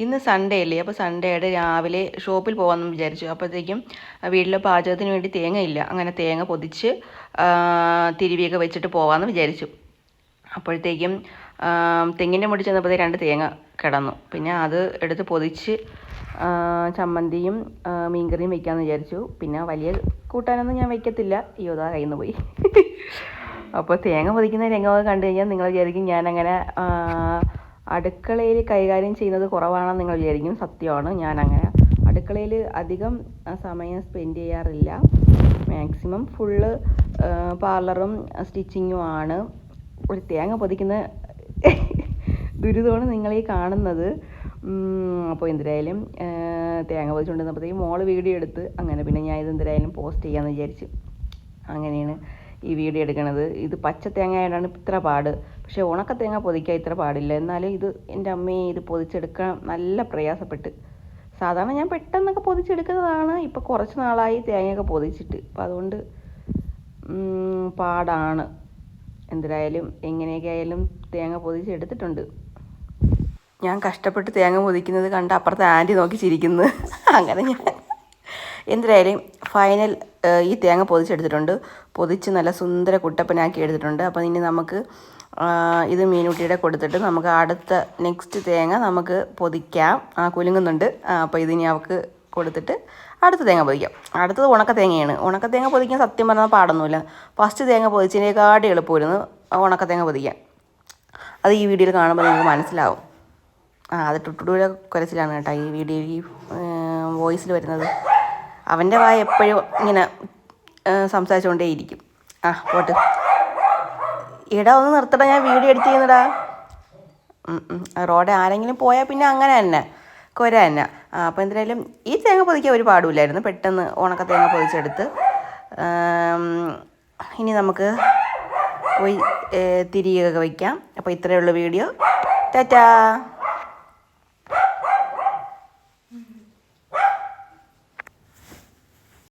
ഇന്ന് സൺഡേ അല്ലേ, അപ്പോൾ സൺഡേ ആയിട്ട് രാവിലെ ഷോപ്പിൽ പോകാമെന്ന് വിചാരിച്ചു. അപ്പോഴത്തേക്കും വീട്ടിലെ പാചകത്തിന് വേണ്ടി തേങ്ങ ഇല്ല. അങ്ങനെ തേങ്ങ പൊതിച്ച് തിരുവിയൊക്കെ വെച്ചിട്ട് പോകാമെന്ന് വിചാരിച്ചു. അപ്പോഴത്തേക്കും തെങ്ങിൻ്റെ മുടി ചെന്നപ്പോൾ 2 തേങ്ങ കിടന്നു. പിന്നെ അത് എടുത്ത് പൊതിച്ച് ചമ്മന്തിയും മീൻകറിയും വെക്കാമെന്ന് വിചാരിച്ചു. പിന്നെ വലിയ കൂട്ടാനൊന്നും ഞാൻ വയ്ക്കത്തില്ല. യോതാ കയ്യിൽ നിന്ന് പോയി. അപ്പോൾ തേങ്ങ പൊതിക്കുന്ന രംഗമൊക്കെ കണ്ടു കഴിഞ്ഞാൽ നിങ്ങൾ വിചാരിക്കും ഞാനങ്ങനെ അടുക്കളയിൽ കൈകാര്യം ചെയ്യുന്നത് കുറവാണെന്ന് നിങ്ങൾ വിചാരിക്കും. സത്യമാണ്, ഞാനങ്ങനെ അടുക്കളയിൽ അധികം സമയം സ്പെൻഡ് ചെയ്യാറില്ല. മാക്സിമം ഫുള്ള് പാർലറും സ്റ്റിച്ചിങ്ങും ആണ്. ഒരു തേങ്ങ പൊതിക്കുന്ന ദുരിതമാണ് നിങ്ങളീ കാണുന്നത്. അപ്പോൾ എന്തായാലും തേങ്ങ പൊതിച്ചുകൊണ്ടിരുന്നപ്പോഴത്തേക്കും മോള് വീഡിയോ എടുത്ത്, അങ്ങനെ പിന്നെ ഞാൻ ഇത് എന്തായാലും പോസ്റ്റ് ചെയ്യാമെന്ന് വിചാരിച്ചു. അങ്ങനെയാണ് ഈ വീഡിയോ എടുക്കണത്. ഇത് പച്ച തേങ്ങ ആയതുകൊണ്ടാണ് ഇത്ര പാട്. പക്ഷേ ഉണക്ക തേങ്ങ പൊതിക്കാൻ ഇത്ര പാടില്ല. എന്നാലും ഇത് എൻ്റെ അമ്മയെ ഇത് പൊതിച്ചെടുക്കാൻ നല്ല പ്രയാസപ്പെട്ട്. സാധാരണ ഞാൻ പെട്ടെന്നൊക്കെ പൊതിച്ചെടുക്കുന്നതാണ്. ഇപ്പോൾ കുറച്ച് നാളായി തേങ്ങയൊക്കെ പൊതിച്ചിട്ട്. അപ്പോൾ അതുകൊണ്ട് പാടാണ്. എന്തായാലും എങ്ങനെയൊക്കെ ആയാലും തേങ്ങ പൊതിച്ചെടുത്തിട്ടുണ്ട്. ഞാൻ കഷ്ടപ്പെട്ട് തേങ്ങ പൊതിക്കുന്നത് കണ്ട് അപ്പുറത്തെ ആൻറ്റി നോക്കി ചിരിക്കുന്നു. അങ്ങനെ ഞാൻ എന്തായാലും ഫൈനൽ ഈ തേങ്ങ പൊതിച്ചെടുത്തിട്ടുണ്ട്. പൊതിച്ച് നല്ല സുന്ദര കുട്ടപ്പനാക്കി എടുത്തിട്ടുണ്ട്. അപ്പോൾ ഇനി നമുക്ക് ഇത് മീനുട്ടിയുടെ കൊടുത്തിട്ട് നമുക്ക് അടുത്ത നെക്സ്റ്റ് തേങ്ങ നമുക്ക് പൊതിക്കാം. കുലുങ്ങുന്നുണ്ട്. അപ്പോൾ ഇതിനി അവൾക്ക് കൊടുത്തിട്ട് അടുത്ത തേങ്ങ പൊതിക്കാം. അടുത്തത് ഉണക്ക തേങ്ങയാണ്. ഉണക്ക തേങ്ങ പൊതിക്കാൻ സത്യം പറഞ്ഞാൽ പാടൊന്നുമില്ല. ഫസ്റ്റ് തേങ്ങ പൊതിച്ചതിനേക്കാട്ടി എളുപ്പമായിരുന്നു ഉണക്ക തേങ്ങ പൊതിക്കാൻ. അത് ഈ വീഡിയോയിൽ കാണുമ്പോൾ നിങ്ങൾക്ക് മനസ്സിലാവും. അത് ടുട്ടുടൂടെ കുരച്ചിലാണ് കേട്ടോ ഈ വീഡിയോയിൽ വോയിസിൽ വരുന്നത്. അവൻ്റെ വായ എപ്പോഴും ഇങ്ങനെ സംസാരിച്ചുകൊണ്ടേയിരിക്കും. പോട്ട് ഇടാ, ഒന്ന് നിർത്തടാ, ഞാൻ വീഡിയോ എഡിറ്റ് ചെയ്യുന്നടാ. റോഡ് ആരെങ്കിലും പോയാൽ പിന്നെ അങ്ങനെ തന്നെ കുര തന്നെ. അപ്പോൾ എന്തായാലും ഈ തേങ്ങ പൊതിക്കാൻ ഒരു പാടുമില്ലായിരുന്നു. പെട്ടെന്ന് ഉണക്ക തേങ്ങ പൊതിച്ചെടുത്ത് ഇനി നമുക്ക് പോയി തിരികെ വയ്ക്കാം. അപ്പോൾ ഇത്രയേ ഉള്ളൂ വീഡിയോ. ടാറ്റാ.